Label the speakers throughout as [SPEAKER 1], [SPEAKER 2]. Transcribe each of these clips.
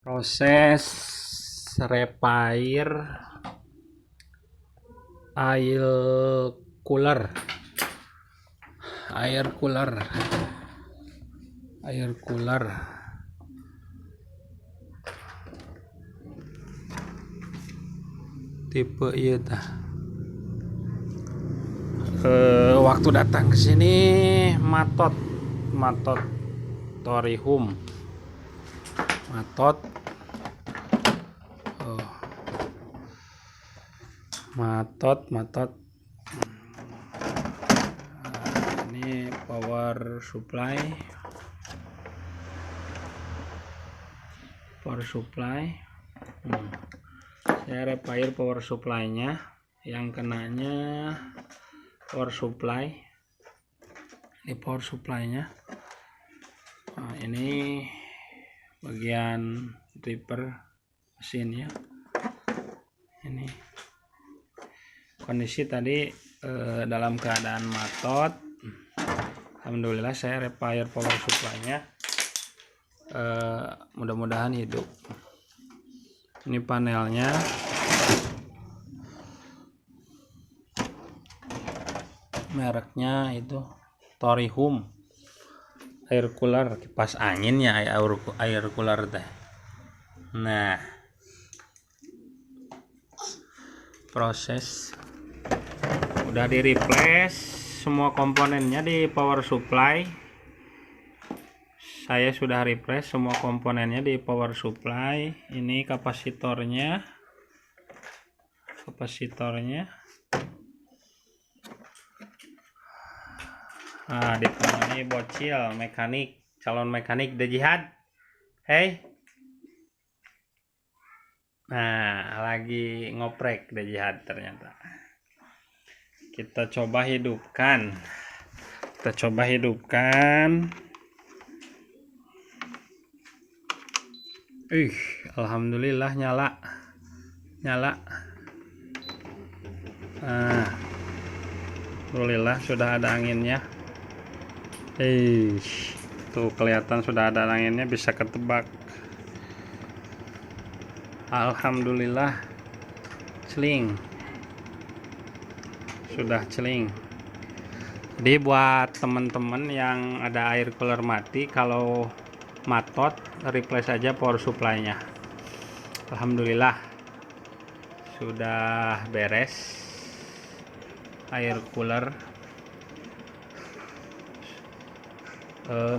[SPEAKER 1] Proses repair air cooler tipe ieu tah. Waktu datang ke sini matot Torihum matot. Ini power supply. Saya repair power supply-nya, yang kenanya power supply. Ini power supply-nya. Nah, ini bagian dripper mesinnya. Ini kondisi tadi dalam keadaan matot. Alhamdulillah saya repair power supply-nya. Mudah-mudahan hidup. Ini panelnya. Mereknya itu Torihum air cooler, kipas angin ya, air cooler teh. Nah, proses udah di replace semua komponennya di power supply. Saya sudah replace semua komponennya di power supply. Ini kapasitornya. Nah, ditemani bocil calon mekanik The Jihad. Hey. Nah, lagi ngoprek The Jihad ternyata. Kita coba hidupkan. Alhamdulillah nyala. Alhamdulillah sudah ada anginnya. Tuh kelihatan sudah ada anginnya, bisa ketebak. Alhamdulillah sudah celing. Jadi buat teman-teman yang ada air cooler mati, kalau matot replace aja power supply-nya. Alhamdulillah sudah beres air cooler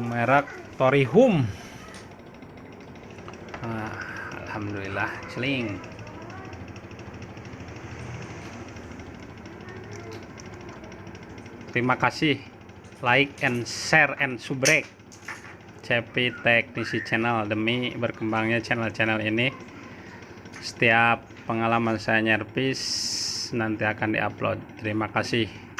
[SPEAKER 1] merek Torihum. Alhamdulillah celing. Terima kasih, like and share and subrek CP Teknisi Channel, demi berkembangnya channel ini. Setiap pengalaman saya nyervis nanti akan diupload. Terima kasih.